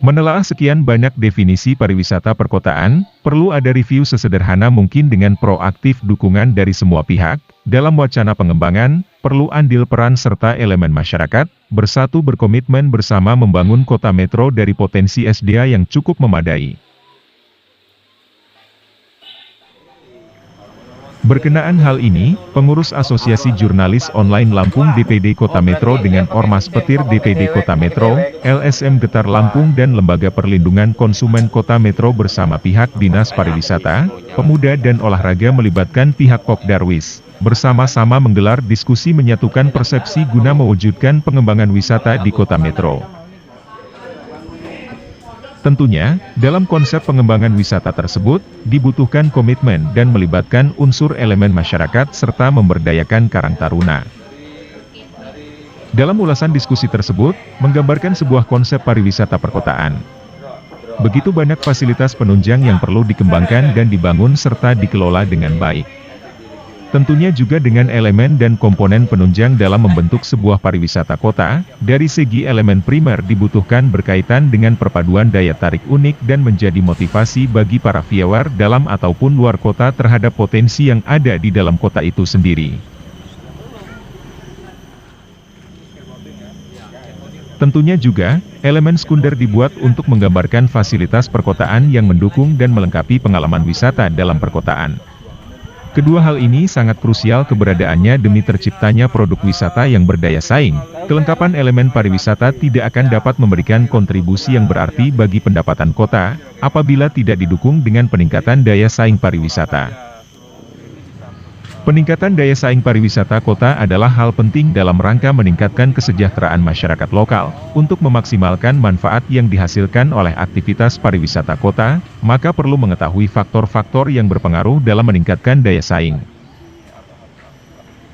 Menelaah sekian banyak definisi pariwisata perkotaan, perlu ada review sesederhana mungkin dengan proaktif dukungan dari semua pihak. Dalam wacana pengembangan, perlu andil peran serta elemen masyarakat, bersatu berkomitmen bersama membangun kota metro dari potensi SDA yang cukup memadai. Berkenaan hal ini, pengurus Asosiasi Jurnalis Online Lampung DPD Kota Metro dengan Ormas Petir DPD Kota Metro, LSM Getar Lampung dan Lembaga Perlindungan Konsumen Kota Metro bersama pihak Dinas Pariwisata, Pemuda dan Olahraga melibatkan pihak Pokdarwis, bersama-sama menggelar diskusi menyatukan persepsi guna mewujudkan pengembangan wisata di Kota Metro. Tentunya, dalam konsep pengembangan wisata tersebut, dibutuhkan komitmen dan melibatkan unsur elemen masyarakat serta memberdayakan Karang Taruna. Dalam ulasan diskusi tersebut, menggambarkan sebuah konsep pariwisata perkotaan. Begitu banyak fasilitas penunjang yang perlu dikembangkan dan dibangun serta dikelola dengan baik. Tentunya juga dengan elemen dan komponen penunjang dalam membentuk sebuah pariwisata kota, dari segi elemen primer dibutuhkan berkaitan dengan perpaduan daya tarik unik dan menjadi motivasi bagi para viewer dalam ataupun luar kota terhadap potensi yang ada di dalam kota itu sendiri. Tentunya juga, elemen sekunder dibuat untuk menggambarkan fasilitas perkotaan yang mendukung dan melengkapi pengalaman wisata dalam perkotaan. Kedua hal ini sangat krusial keberadaannya demi terciptanya produk wisata yang berdaya saing. Kelengkapan elemen pariwisata tidak akan dapat memberikan kontribusi yang berarti bagi pendapatan kota, apabila tidak didukung dengan peningkatan daya saing pariwisata. Peningkatan daya saing pariwisata kota adalah hal penting dalam rangka meningkatkan kesejahteraan masyarakat lokal. Untuk memaksimalkan manfaat yang dihasilkan oleh aktivitas pariwisata kota, maka perlu mengetahui faktor-faktor yang berpengaruh dalam meningkatkan daya saing.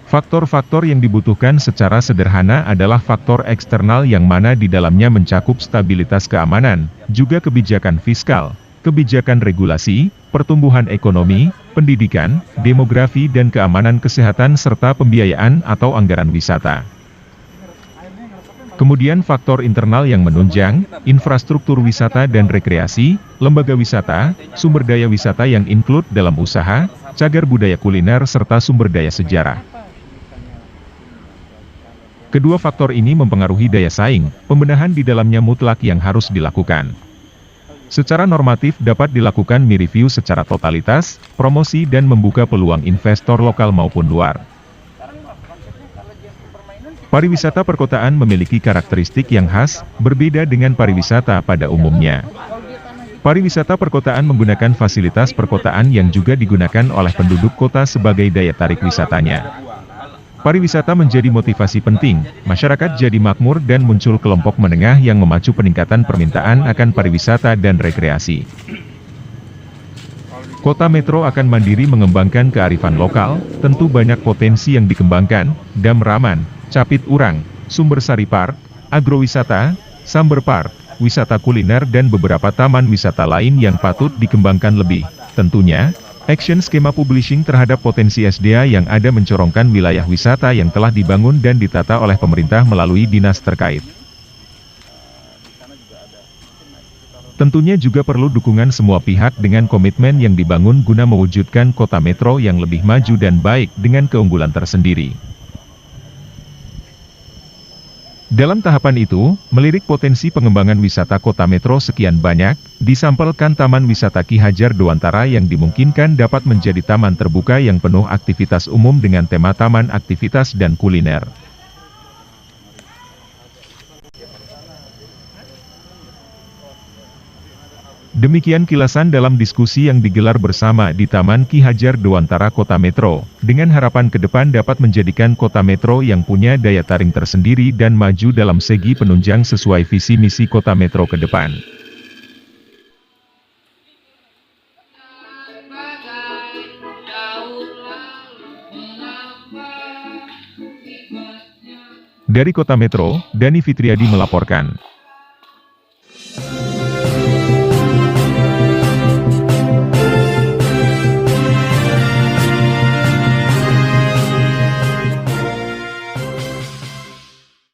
Faktor-faktor yang dibutuhkan secara sederhana adalah faktor eksternal yang mana di dalamnya mencakup stabilitas keamanan, juga kebijakan fiskal, kebijakan regulasi, pertumbuhan ekonomi, pendidikan, demografi dan keamanan kesehatan serta pembiayaan atau anggaran wisata. Kemudian faktor internal yang menunjang, infrastruktur wisata dan rekreasi, lembaga wisata, sumber daya wisata yang include dalam usaha, cagar budaya kuliner serta sumber daya sejarah. Kedua faktor ini mempengaruhi daya saing, pembenahan di dalamnya mutlak yang harus dilakukan. Secara normatif dapat dilakukan mereview secara totalitas, promosi dan membuka peluang investor lokal maupun luar. Pariwisata perkotaan memiliki karakteristik yang khas, berbeda dengan pariwisata pada umumnya. Pariwisata perkotaan menggunakan fasilitas perkotaan yang juga digunakan oleh penduduk kota sebagai daya tarik wisatanya. Pariwisata menjadi motivasi penting, masyarakat jadi makmur dan muncul kelompok menengah yang memacu peningkatan permintaan akan pariwisata dan rekreasi. Kota Metro akan mandiri mengembangkan kearifan lokal, tentu banyak potensi yang dikembangkan, Dam Raman, Capit Urang, Sumber Sari Park, agrowisata, Samber Park, wisata kuliner dan beberapa taman wisata lain yang patut dikembangkan lebih. Tentunya, action skema publishing terhadap potensi SDA yang ada mencorongkan wilayah wisata yang telah dibangun dan ditata oleh pemerintah melalui dinas terkait. Tentunya juga perlu dukungan semua pihak dengan komitmen yang dibangun guna mewujudkan kota metro yang lebih maju dan baik dengan keunggulan tersendiri. Dalam tahapan itu, melirik potensi pengembangan wisata kota metro sekian banyak, disampelkan Taman Wisata Ki Hajar Dewantara yang dimungkinkan dapat menjadi taman terbuka yang penuh aktivitas umum dengan tema taman aktivitas dan kuliner. Demikian kilasan dalam diskusi yang digelar bersama di Taman Ki Hajar Dewantara Kota Metro, dengan harapan ke depan dapat menjadikan Kota Metro yang punya daya tarik tersendiri dan maju dalam segi penunjang sesuai visi misi Kota Metro ke depan. Dari Kota Metro, Dani Fitriadi melaporkan.